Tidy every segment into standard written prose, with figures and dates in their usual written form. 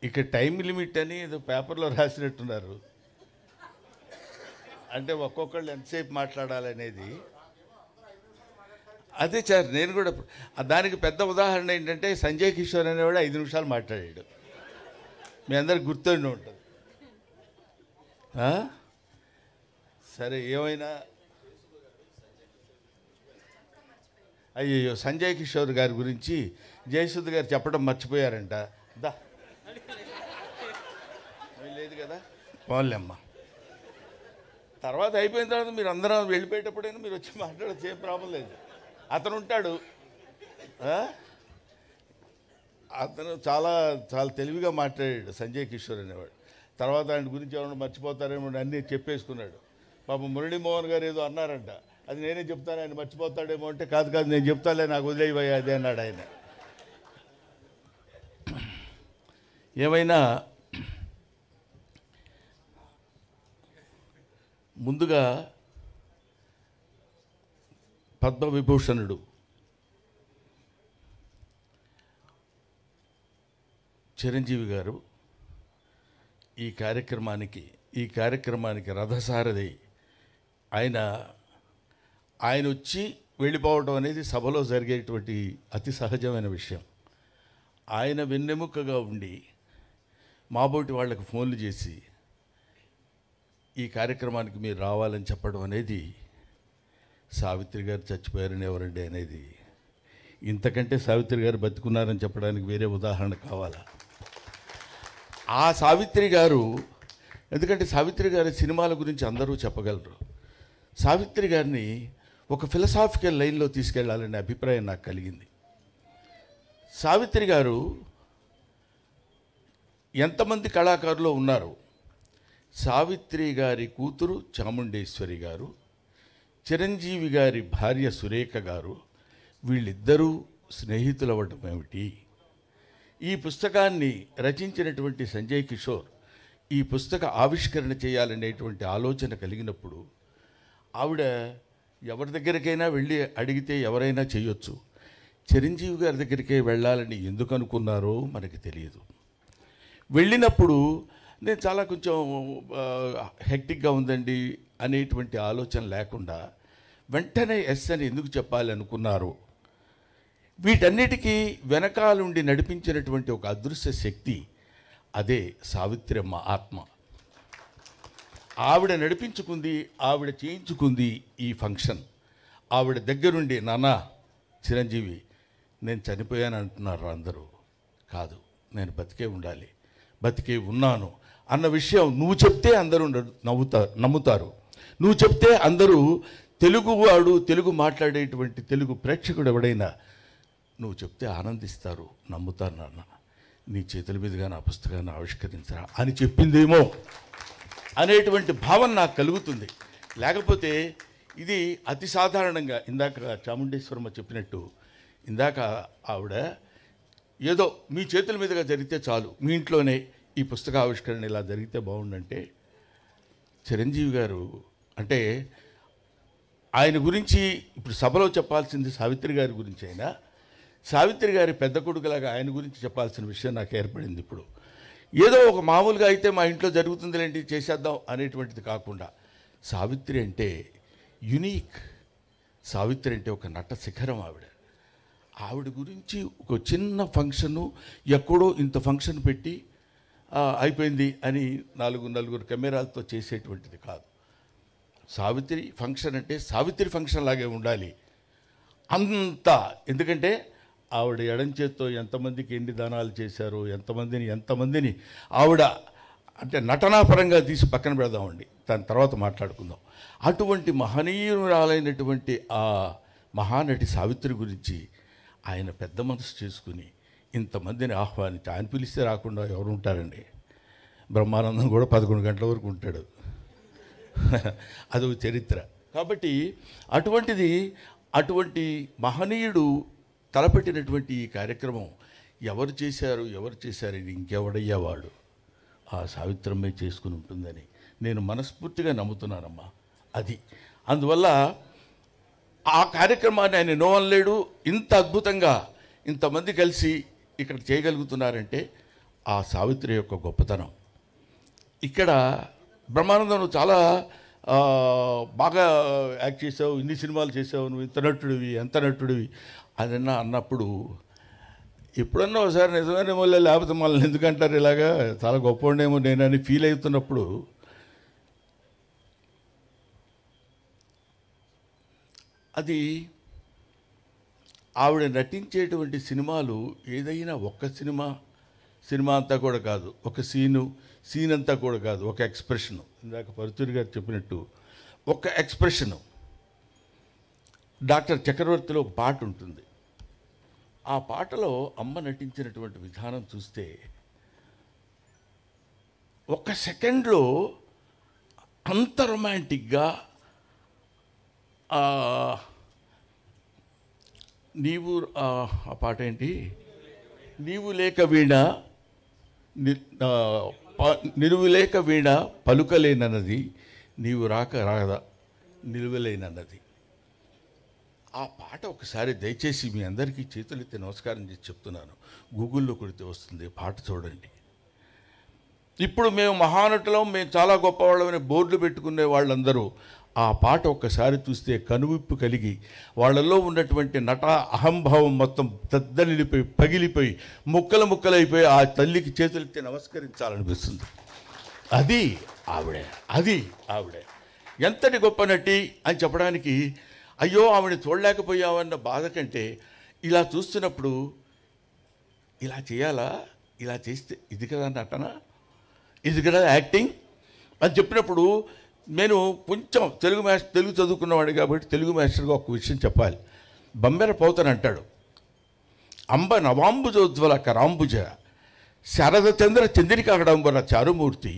ఇక time limit అని ఏదో పేపర్లో రాసినట్టున్నారు. అంటే ఒక్కొక్కళ్ళు ఎంతసేపు మాట్లాడాలనేది. అదే సార్, నేను కూడా దానికి పెద్ద ఉదాహరణ ఏంటంటే సంజయ్ కిషోర్ అనేవాడు 5 నిమిషాలు మాట్లాడాడు. మీ అందరికి గుర్తుండి ఉంటుంది. సరే, ఏమైనా అయ్యో సంజయ్ కిషోర్ గారి గురించి జయసుధ గారు చెప్పడం మర్చిపోయారంట. దా లేదు కదా, పోన్లేమ్మా. తర్వాత అయిపోయిన తర్వాత మీరు అందరం వెళ్ళిపోయేటప్పుడైనా మీరు వచ్చి మాట్లాడచ్చు, ఏం ప్రాబ్లం లేదు. అతను ఉంటాడు, అతను చాలా చాలా తెలివిగా మాట్లాడాడు సంజయ్ కిషోర్ అనేవాడు. తర్వాత ఆయన గురించి ఎవరైనా మర్చిపోతారేమో అన్నీ చెప్పేసుకున్నాడు. పాపం మురళీమోహన్ గారు ఏదో అన్నారంట, అది నేనే చెప్తాను ఆయన మర్చిపోతాడేమో అంటే, కాదు నేను చెప్తాలే, నాకు వదిలేయవయ్యా అదే అన్నాడు ఆయన. ఏమైనా ముందుగా పద్మవిభూషణుడు చిరంజీవి గారు ఈ కార్యక్రమానికి రథసారథి. ఆయన వచ్చి వెళ్ళిపోవడం అనేది సభలో జరిగేటువంటి అతి సహజమైన విషయం. ఆయన వెన్నెముకగా ఉండి మాబోటి వాళ్ళకి ఫోన్లు చేసి ఈ కార్యక్రమానికి మీరు రావాలని చెప్పడం అనేది, సావిత్రి గారు చచ్చిపోయారని ఎవరండి అనేది, ఇంతకంటే సావిత్రి గారు బతుకున్నారని చెప్పడానికి వేరే ఉదాహరణ కావాలా? ఆ సావిత్రి గారు, ఎందుకంటే సావిత్రి గారి సినిమాల గురించి అందరూ చెప్పగలరు. సావిత్రి గారిని ఒక ఫిలసాఫికల్ లైన్లో తీసుకెళ్లాలనే అభిప్రాయం నాకు కలిగింది. సావిత్రి గారు ఎంతమంది కళాకారులు ఉన్నారు? సావిత్రి గారి కూతురు చాముండేశ్వరి గారు, చిరంజీవి గారి భార్య సురేఖ గారు, వీళ్ళిద్దరూ స్నేహితులు అవ్వటం ఏమిటి? ఈ పుస్తకాన్ని రచించినటువంటి సంజయ్ కిషోర్ ఈ పుస్తక ఆవిష్కరణ చేయాలనేటువంటి ఆలోచన కలిగినప్పుడు ఆవిడ ఎవరి దగ్గరికైనా వెళ్ళి అడిగితే ఎవరైనా చేయొచ్చు. చిరంజీవి గారి దగ్గరికే వెళ్ళాలని ఎందుకు అనుకున్నారో మనకి తెలియదు. వెళ్ళినప్పుడు నేను చాలా కొంచెం హెక్టిక్గా ఉందండి అనేటువంటి ఆలోచన లేకుండా వెంటనే ఎస్ అని ఎందుకు చెప్పాలి అనుకున్నారు? వీటన్నిటికీ వెనకాలుండి నడిపించినటువంటి ఒక అదృశ్య శక్తి, అదే సావిత్రమ్మ ఆత్మ. ఆవిడ నడిపించుకుంది, ఆవిడ చేయించుకుంది ఈ ఫంక్షన్. ఆవిడ దగ్గరుండి, నాన్న చిరంజీవి నేను చనిపోయాను అంటున్నారు అందరూ. కాదు, నేను బతికే ఉండాలి, బతికే ఉన్నాను అన్న విషయం నువ్వు చెప్తే అందరూ నమ్ముతారు. నువ్వు చెప్తే అందరూ, తెలుగువాడు, తెలుగు మాట్లాడేటువంటి తెలుగు ప్రేక్షకుడు ఎవడైనా నువ్వు చెప్తే ఆనందిస్తారు, నమ్ముతారు. నాన్న నీ చేతుల మీదుగా నా పుస్తకాన్ని ఆవిష్కరించరా అని చెప్పిందేమో అనేటువంటి భావన నాకు కలుగుతుంది. లేకపోతే ఇది అతి సాధారణంగా ఇందాక చాముండేశ్వరమ్మ చెప్పినట్టు, ఇందాక ఆవిడ ఏదో మీ చేతుల మీదుగా జరిగితే చాలు, మీ ఇంట్లోనే ఈ పుస్తక ఆవిష్కరణ ఇలా జరిగితే బాగుండంటే, చిరంజీవి గారు అంటే ఆయన గురించి ఇప్పుడు సభలో చెప్పాల్సింది సావిత్రి గారి గురించి అయినా, సావిత్రి గారి పెద్ద కొడుకులాగా ఆయన గురించి చెప్పాల్సిన విషయం నాకు ఏర్పడింది. ఇప్పుడు ఏదో ఒక మామూలుగా అయితే మా ఇంట్లో జరుగుతుందిలేంటి చేసేద్దాం అనేటువంటిది కాకుండా, సావిత్రి అంటే యునీక్. సావిత్రి అంటే ఒక నట శిఖరం. ఆవిడ గురించి ఒక చిన్న ఫంక్షను ఎక్కడో ఇంత ఫంక్షన్ పెట్టి అయిపోయింది అని నలుగురు కెమెరాలతో చేసేటువంటిది కాదు. సావిత్రి ఫంక్షన్ అంటే సావిత్రి ఫంక్షన్ లాగే ఉండాలి అంతా. ఎందుకంటే ఆవిడ ఎడం చేత్తో ఎంతమందికి ఎన్ని దానాలు చేశారో, ఎంతమందిని ఆవిడ అంటే నటనాపరంగా తీసి పక్కన పెడదామండి, దాని తర్వాత మాట్లాడుకుందాం. అటువంటి మహనీయురాలైనటువంటి ఆ మహానటి సావిత్రి గురించి ఆయన పెద్ద మనసు చేసుకుని ఇంతమందిని ఆహ్వానించి, ఆయన పిలిస్తే రాకుండా ఎవరు ఉంటారండి? బ్రహ్మానందం కూడా 11 గంటల వరకు ఉంటాడు, అదొక చరిత్ర. కాబట్టి అటువంటి మహనీయుడు తలపెట్టినటువంటి ఈ కార్యక్రమం ఎవరు చేశారని ఇంకెవడయ్యేవాడు? ఆ సావిత్రమ్మే చేసుకుని ఉంటుందని నేను మనస్ఫూర్తిగా నమ్ముతున్నానమ్మా. అది అందువల్ల ఆ కార్యక్రమాన్ని ఆయన నోవనలేడు. ఇంత అద్భుతంగా ఇంతమంది కలిసి ఇక్కడ చేయగలుగుతున్నారంటే ఆ సావిత్రి యొక్క గొప్పతనం. ఇక్కడ బ్రహ్మానందం నువ్వు చాలా బాగా యాక్ట్ చేసావు, ఇన్ని సినిమాలు చేసావు, నువ్వు ఇంత నటుడివి, ఎంత నటుడివి అని అన్నప్పుడు ఎప్పుడన్నా ఒకసారి నిజమైన మళ్ళీ లేకపోతే మళ్ళీ ఎందుకంటారు ఇలాగా చాలా గొప్పవాడేమో నేనని ఫీల్ అవుతున్నప్పుడు అది ఆవిడ నటించేటువంటి సినిమాలు ఏదైనా ఒక్క సినిమా అంతా కూడా కాదు, ఒక సీన్ అంతా కూడా కాదు, ఒక ఎక్స్ప్రెషను. ఇందాక పరుచూరి గారు చెప్పినట్టు ఒక ఎక్స్ప్రెషను. డాక్టర్ చక్రవర్తిలో ఒక పాట ఉంటుంది. ఆ పాటలో అమ్మ నటించినటువంటి విధానం చూస్తే ఒక్క సెకండ్లో అంత రొమాంటిక్గా నీవు ఆ పాట ఏంటి, నీవు లేక వీణ నిలువు లేక వీణ పలుకలేనన్నది, నీవు రాదా నిలువలేనన్నది. ఆ పాట ఒకసారి దయచేసి మీ అందరికీ చేతులెత్తి నమస్కారం చేసి చెప్తున్నాను, గూగుల్లో కొడితే వస్తుంది, పాట చూడండి. ఇప్పుడు మేము మహానటులం, మేము చాలా గొప్పవాళ్ళమని బోర్డులు పెట్టుకునే వాళ్ళందరూ ఆ పాట ఒక్కసారి చూస్తే కనువిప్పు కలిగి వాళ్ళల్లో ఉన్నటువంటి నట అహంభావం మొత్తం దద్దలిపోయి పగిలిపోయి ముక్కలైపోయి ఆ తల్లికి చేతులెత్తి నమస్కరించాలనిపిస్తుంది. అది ఆవిడే ఎంతటి గొప్ప నటి అని చెప్పడానికి, అయ్యో ఆవిడ చూడలేకపోయామన్న బాధ కంటే ఇలా చూస్తున్నప్పుడు ఇలా చేయాలా, ఇలా చేస్తే ఇది కదా నటన, ఇది కదా యాక్టింగ్ అని చెప్పినప్పుడు నేను కొంచెం తెలుగు చదువుకున్నవాడు కాబట్టి తెలుగు మాస్టర్గా ఒక విషయం చెప్పాలి. బమ్మెర పోతన అంటాడు, అంబ నవాంబుజోజ్వల కరాంబుజ శారదచంద్ర చంద్రికాకడంబర చారుమూర్తి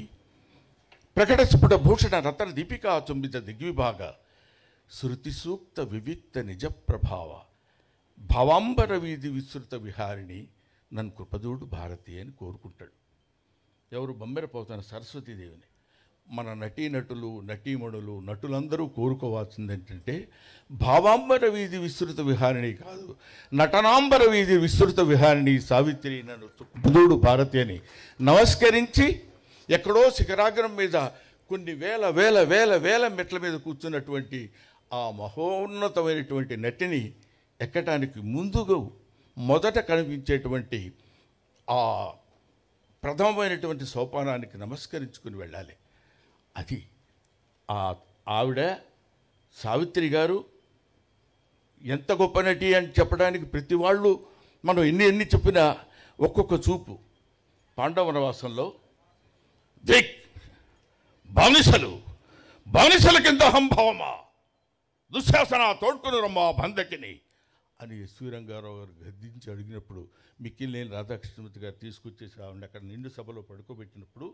ప్రకట స్ఫుట భూషణ రతన దీపికా చుంబిత దిగ్విభాగ శృతి సూక్త వివిక్త నిజ ప్రభావ భవాంబర వీధి విస్తృత విహారిణి నన్ను కృపదూడు భారతి అని కోరుకుంటాడు. ఎవరు? బమ్మెర పోతన సరస్వతీదేవిని. మన నటీనటులు నటీమణులు నటులందరూ కోరుకోవాల్సింది ఏంటంటే భావాంబర వీధి విస్తృత విహారిణి కాదు, నటనాంబర వీధి విస్తృత విహారిణి సావిత్రి నన్ను కృపదూడు భారతి అని నమస్కరించి ఎక్కడో శిఖరాగ్రం మీద కొన్ని వేల వేల వేల వేల మెట్ల మీద కూర్చున్నటువంటి ఆ మహోన్నతమైనటువంటి నటిని ఎక్కటానికి ముందుగా మొదట కనిపించేటువంటి ఆ ప్రథమమైనటువంటి సోపానానికి నమస్కరించుకుని వెళ్ళాలి. అది ఆవిడ సావిత్రి గారు ఎంత గొప్ప నటి అని చెప్పడానికి ప్రతి వాళ్ళు మనం ఎన్ని చెప్పినా ఒక్కొక్క చూపు. పాండవ వనవాసంలో దిక్ బానిసల కింద అహంభావమా దుశ్శాసన తోడ్కొని రమ్మా బంధకిని అని ఎస్వి రంగారావు గారు గద్దించి అడిగినప్పుడు మిక్కిలినేని రాధాకృష్ణమూర్తి గారు తీసుకొచ్చేసి ఆవిడ అక్కడ నిండు సభలో పడుకోబెట్టినప్పుడు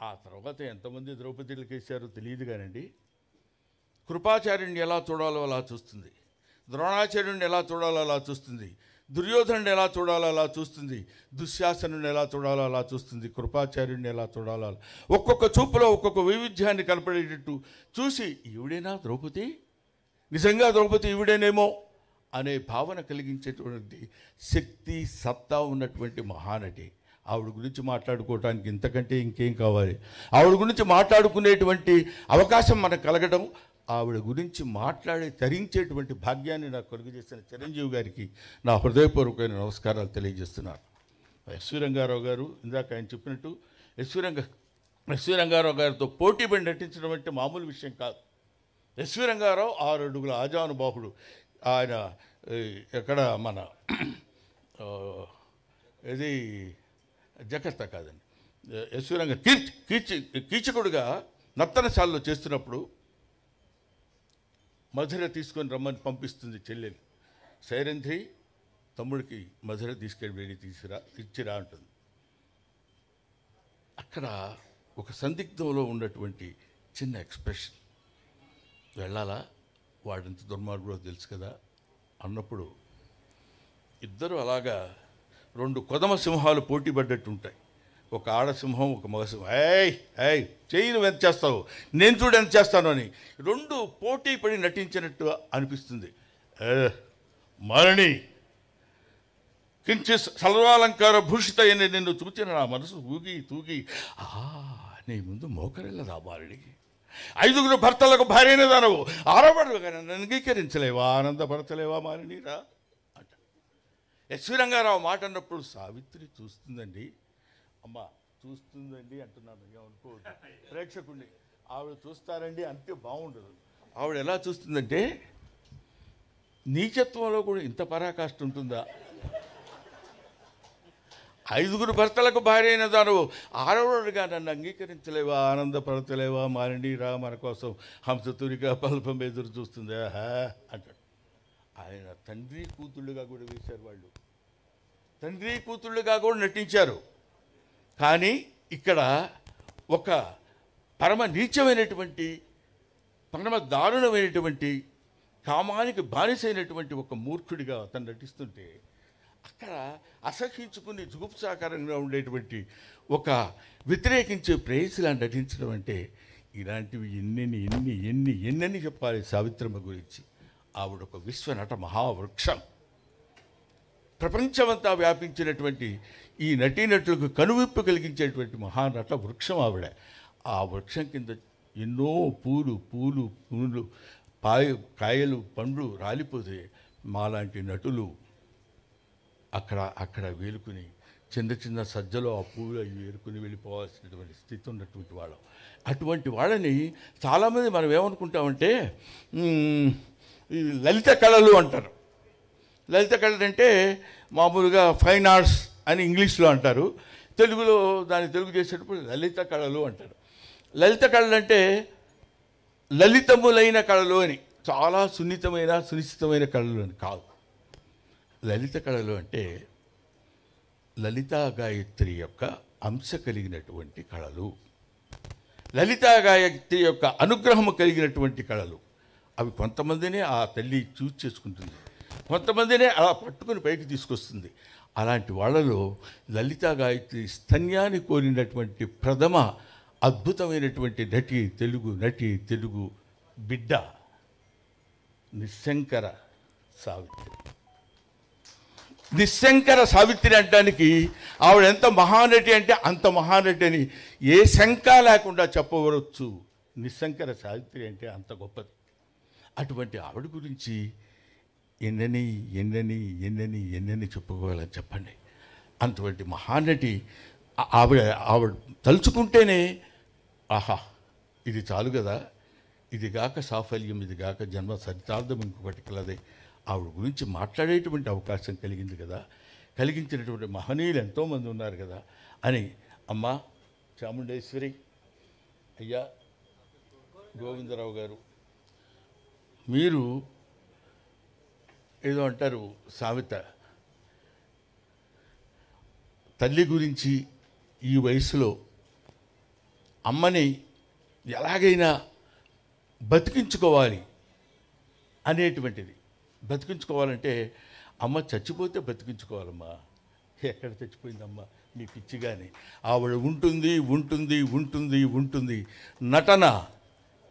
ఆ తర్వాత ఎంతమంది ద్రౌపదిలకు వేశారో తెలియదు కానండి, కృపాచార్యుడిని ఎలా చూడాలో అలా చూస్తుంది, ద్రోణాచార్యుడిని ఎలా చూడాలో అలా చూస్తుంది, దుర్యోధనుడిని ఎలా చూడాలో అలా చూస్తుంది, దుశ్శాసనుడిని ఎలా చూడాలో అలా చూస్తుంది, కృపాచార్యుడిని ఎలా చూడాలో అలా ఒక్కొక్క చూపులో ఒక్కొక్క వైవిధ్యాన్ని కనపడేటట్టు చూసి ఈవిడేనా ద్రౌపది, నిజంగా ద్రౌపది ఈవిడేనేమో అనే భావన కలిగించేటువంటి శక్తి సత్తా ఉన్నటువంటి మహానటి. ఆవిడ గురించి మాట్లాడుకోవడానికి ఇంతకంటే ఇంకేం కావాలి? ఆవిడ గురించి మాట్లాడుకునేటువంటి అవకాశం మనకు కలగడం, ఆవిడ గురించి తరించేటువంటి భాగ్యాన్ని నాకు కలుగజేసిన చిరంజీవి గారికి నా హృదయపూర్వకమైన నమస్కారాలు తెలియజేస్తున్నాను. ఎస్వి రంగారావు గారు ఇందాక ఆయన చెప్పినట్టు ఎస్వి రంగారావు గారితో పోటీపడి నటించడం అంటే మామూలు విషయం కాదు. ఎస్వి రంగారావు 6 అడుగుల ఆజానుబాహుడు. ఆయన ఎక్కడ మన ఇది జకర్తా కాదండి, ఎస్వి రంగ కీచకుడుగా నర్తనశాలలో చేస్తున్నప్పుడు మధుర తీసుకొని రమ్మని పంపిస్తుంది చెల్లెలు. సైరంధ్రి తమ్ముడికి మధుర తీసుకెళ్ళి ఇచ్చిరా అంటుంది. అక్కడ ఒక సందిగ్ధంలో ఉన్నటువంటి చిన్న ఎక్స్ప్రెషన్, వెళ్ళాలా, వాడింత దుర్మార్గుడో తెలుసు కదా అన్నప్పుడు ఇద్దరు అలాగా 2 కొదమ సింహాలు పోటీ పడ్డట్టు ఉంటాయి. ఒక ఆడసింహం, ఒక మగసింహం. ఏయ్ చెయ్యి నువ్వు ఎంత చేస్తావు, నేను చూడు ఎంత చేస్తాను అని 2 పోటీ పడి నటించినట్టు అనిపిస్తుంది. మరణి కించి సర్వాలంకార భూషిత అని నిన్ను చూచిన నా మనసు ఊగి తూగి నీ ముందు మోకరిల్లదా బాలుడికి 5 భర్తలకు భార్యనే దానవు 6వడుగా నన్ను అంగీకరించలేవా ఆనందపరచలేవా మాలినీరా అంట. ఎస్వి రంగారావు మాట అన్నప్పుడు సావిత్రి చూస్తుందండి, అమ్మ చూస్తుందండి అంటున్నాను, ఏమనుకోవద్దు ప్రేక్షకుడిని. ఆవిడ చూస్తారండి అంతే బాగుండదు. ఆవిడ ఎలా చూస్తుందంటే నీచత్వంలో కూడా ఇంత పరాకాష్ఠ ఉంటుందా? 5 భర్తలకు భార్య అయిన దాను 6వడుగా నన్ను అంగీకరించలేవా ఆనందపరచలేవా మాలినీరా మన కోసం హంసతురిగా పల్పం ఎదురు చూస్తుందా అంటాడు. ఆయన తండ్రి కూతుళ్ళుగా కూడా వేశారు, వాళ్ళు తండ్రి కూతుళ్ళుగా కూడా నటించారు. కానీ ఇక్కడ ఒక పరమ నీచమైనటువంటి పరమ దారుణమైనటువంటి కామానికి బానిసైనటువంటి ఒక మూర్ఖుడిగా అతను నటిస్తుంటే అక్కడ అసహించుకుని జుగుప్సాకరంగా ఉండేటువంటి ఒక వ్యతిరేకించే ప్రేయసిలా నటించడం అంటే ఇలాంటివి ఎన్నెన్ని చెప్పాలి సావిత్రమ్మ గురించి. ఆవిడ ఒక విశ్వనట మహావృక్షం, ప్రపంచమంతా వ్యాపించినటువంటి ఈ నటీనటులకు కనువిప్పు కలిగించేటువంటి మహానట వృక్షం ఆవిడ. ఆ వృక్షం కింద ఎన్నో పూలు కాయలు పండ్లు రాలిపోతే మాలాంటి నటులు అక్కడ వేలుకుని చిన్న సజ్జలో ఆ పూలు అవి వేలుకుని వెళ్ళిపోవాల్సినటువంటి స్థితి ఉన్నటువంటి వాళ్ళం. అటువంటి వాళ్ళని చాలామంది మనం ఏమనుకుంటామంటే ఈ లలిత కళలు అంటారు. లలిత కళలు అంటే మామూలుగా ఫైన్ ఆర్ట్స్ అని ఇంగ్లీష్లో అంటారు, తెలుగులో దాన్ని తెలుగు చేసేటప్పుడు లలిత కళలు అంటారు. లలిత కళలు అంటే లలితములైన కళలు అని, చాలా సునిశ్చితమైన కళలు అని కాదు. లలిత కళలు అంటే లలితా గాయత్రి యొక్క అంశ కలిగినటువంటి కళలు, లలితా గాయత్రి యొక్క అనుగ్రహము కలిగినటువంటి కళలు. అవి కొంతమందినే ఆ తల్లి చూస్ చేసుకుంటుంది, కొంతమందినే అలా పట్టుకుని పైకి తీసుకొస్తుంది. అలాంటి వాళ్ళలో లలితా గాయత్రి స్తన్యాన్ని కోరినటువంటి ప్రథమ అద్భుతమైనటువంటి తెలుగు బిడ్డ నిశంకర సావిత్రి. నిశంకర సావిత్రి అనడానికి ఆవిడ ఎంత మహానటి అంటే అంత మహానటి అని ఏ శంక లేకుండా చెప్పవచ్చు. నిశంకర సావిత్రి అంటే అంత గొప్పది. అటువంటి ఆవిడ గురించి ఎన్నెన్ని చెప్పుకోవాలని చెప్పండి. అటువంటి మహానటి ఆవిడ తలుచుకుంటేనే ఆహా ఇది చాలు కదా, ఇది గాక సాఫల్యం, ఇది గాక జన్మ సరితార్థం ఇంకొకటి కలదే. ఆవిడ గురించి మాట్లాడేటువంటి అవకాశం కలిగింది కదా, కలిగించినటువంటి మహనీయులు ఎంతోమంది ఉన్నారు కదా అని అమ్మ చాముండేశ్వరి, అయ్యా గోవిందరావు గారు, మీరు ఏదో అంటారు సామెత, తల్లి గురించి ఈ వయసులో అమ్మని ఎలాగైనా బతికించుకోవాలి అనేటువంటిది. బతికించుకోవాలంటే అమ్మ చచ్చిపోతే బతికించుకోవాలమ్మా. ఎక్కడ చచ్చిపోయిందమ్మా మీ పిచ్చిగాని. ఆవిడ ఉంటుంది. నటన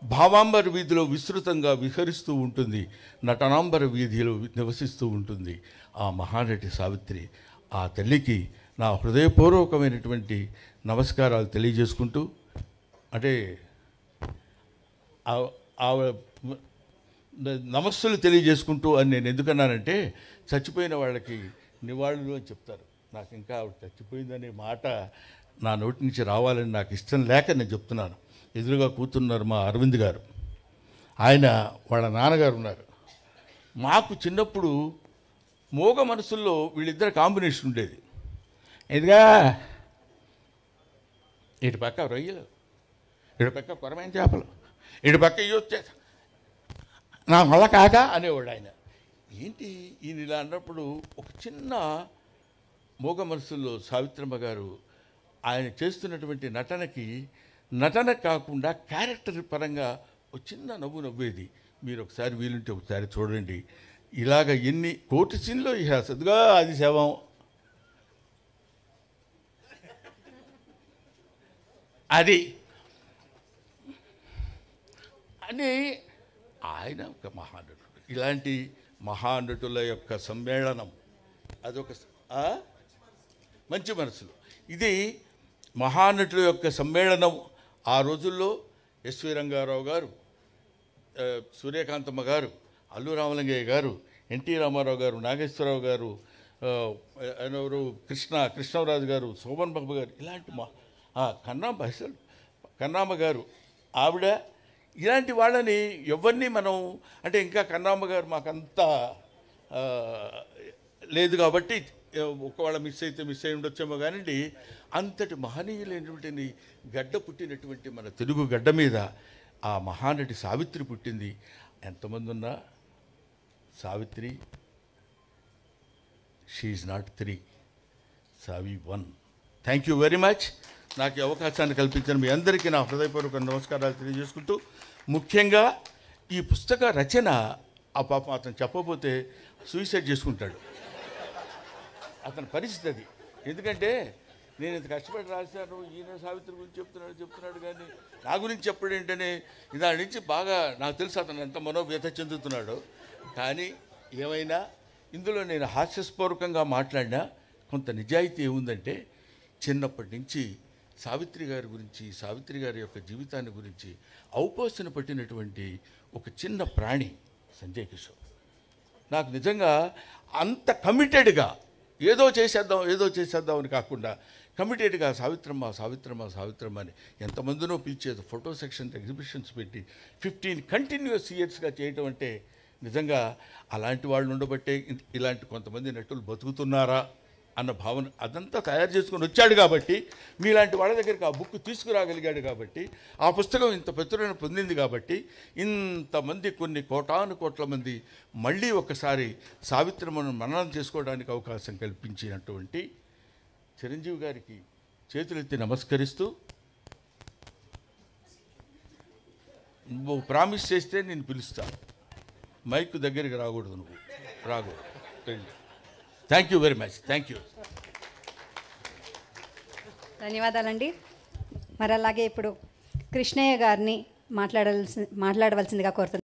భావాంబర వీధిలో విస్తృతంగా విహరిస్తూ ఉంటుంది, నటనాంబర వీధిలో నివసిస్తూ ఉంటుంది ఆ మహానటి సావిత్రి. ఆ తల్లికి నా హృదయపూర్వకమైనటువంటి నమస్కారాలు తెలియజేసుకుంటూ, అంటే ఆవిడ నమస్సులు తెలియజేసుకుంటూ అని నేను ఎందుకన్నానంటే, చచ్చిపోయిన వాళ్ళకి నివాళులు అని చెప్తారు. నాకు ఇంకా ఆవిడ చచ్చిపోయిందనే మాట నా నోటి నుంచి రావాలని నాకు ఇష్టం లేక నేను చెప్తున్నాను. ఎదురుగా కూతున్నారు మా అరవింద్ గారు, ఆయన వాళ్ళ నాన్నగారు ఉన్నారు. మాకు చిన్నప్పుడు మోగ మనసుల్లో వీళ్ళిద్దరు కాంబినేషన్ ఉండేది. ఇదిగా ఇటు పక్క రొయ్యలు, ఇటు పక్క కొరమైన చేపలు, ఇటు పక్క ఇవి వచ్చే నా వల్ల కాక అనేవాడు ఆయన. ఏంటి ఈయన ఇలా అన్నప్పుడు ఒక చిన్న మోగ మనసుల్లో సావిత్రమ్మ గారు ఆయన చేస్తున్నటువంటి నటన కాకుండా క్యారెక్టర్ పరంగా ఒక చిన్న నవ్వేది. మీరు ఒకసారి వీలుంటే ఒకసారి చూడండి. ఇలాగ ఎన్ని కోటి సీన్లో సదుగా అది శవం అది అని ఆయన ఒక మహానటుడు. ఇలాంటి మహానటుల యొక్క సమ్మేళనం అదొక మంచి మనసులు. ఇది మహానటుల యొక్క సమ్మేళనం. ఆ రోజుల్లో ఎస్వి రంగారావు గారు, సూర్యకాంతమ్మ గారు, అల్లు రామలింగయ్య గారు, ఎన్టీ రామారావు గారు, నాగేశ్వరరావు గారు, ఎవరు కృష్ణరాజు గారు, శోభన్ బాబు గారు, ఇలాంటి కన్నామ్మ గారు ఆవిడ, ఇలాంటి వాళ్ళని ఎవరిని మనం అంటే ఇంకా కన్నామ్మ గారు మాకంతా లేదు కాబట్టి ఒకవేళ మిస్ అయి ఉండొచ్చేమో కానివ్వండి. అంతటి మహనీయులైనటువంటి గడ్డ పుట్టినటువంటి మన తెలుగు గడ్డ మీద ఆ మహానటి సావిత్రి పుట్టింది. ఎంతమంది ఉన్నా Savitri, she is not 3, Savi 1. Thank you very much. నాకు ఈ అవకాశాన్ని కల్పించిన మీ అందరికీ నా హృదయపూర్వక నమస్కారాలు తెలియజేసుకుంటూ, ముఖ్యంగా ఈ పుస్తక రచన ఆ పాపం అతను చెప్పబోతే సూసైడ్ చేసుకుంటాడు. అతని పరిస్థితి అది. ఎందుకంటే నేను ఇంత కష్టపడి రాశాను, ఈయన సావిత్రి గురించి చెప్తున్నాడు కానీ నా గురించి చెప్పడం ఏంటనే దాని నుంచి బాగా నాకు తెలుసు అతను ఎంత మనోవ్యత చెందుతున్నాడో. కానీ ఏమైనా ఇందులో నేను హాస్యస్పూర్వకంగా మాట్లాడినా కొంత నిజాయితీ ఏముందంటే, చిన్నప్పటి నుంచి సావిత్రి గారి గురించి, సావిత్రి గారి యొక్క జీవితాన్ని గురించి ఔపోసన పట్టినటువంటి ఒక చిన్న ప్రాణి సంజయ్ కిషోర్. నాకు నిజంగా అంత కమిటెడ్గా ఏదో చేసేద్దాం అని కాకుండా కమిటెడ్గా సావిత్రమ్మ అని ఎంతమందినో పిలిచేది, ఫోటో సెక్షన్స్, ఎగ్జిబిషన్స్ పెట్టి 15 కంటిన్యూస్ ఇయర్స్గా చేయటం అంటే నిజంగా అలాంటి వాళ్ళు ఉండబట్టే ఇలాంటి కొంతమంది నటులు బతుకుతున్నారా అన్న భావన అదంతా తయారు చేసుకొని వచ్చాడు కాబట్టి, మీలాంటి వాళ్ళ దగ్గరికి ఆ బుక్ తీసుకురాగలిగాడు కాబట్టి, ఆ పుస్తకం ఇంత ప్రచురణ పొందింది కాబట్టి, ఇంతమంది కొన్ని కోట్ల మంది మళ్ళీ ఒకసారి సావిత్రమ్మను మననం చేసుకోవడానికి అవకాశం కల్పించినటువంటి చిరంజీవి గారికి చేతులెత్తి నమస్కరిస్తూ, నువ్వు ప్రామిస్ చేస్తే నేను పిలుస్తాను, మైక్ దగ్గరికి రాకూడదు, నువ్వు రాకూడదు. Thank you very much. Thank you. ధన్యవాదాలండి. మరి అలాగే ఇప్పుడు కృష్ణయ్య గారిని మాట్లాడవలసిందిగా కోరుతున్నాను.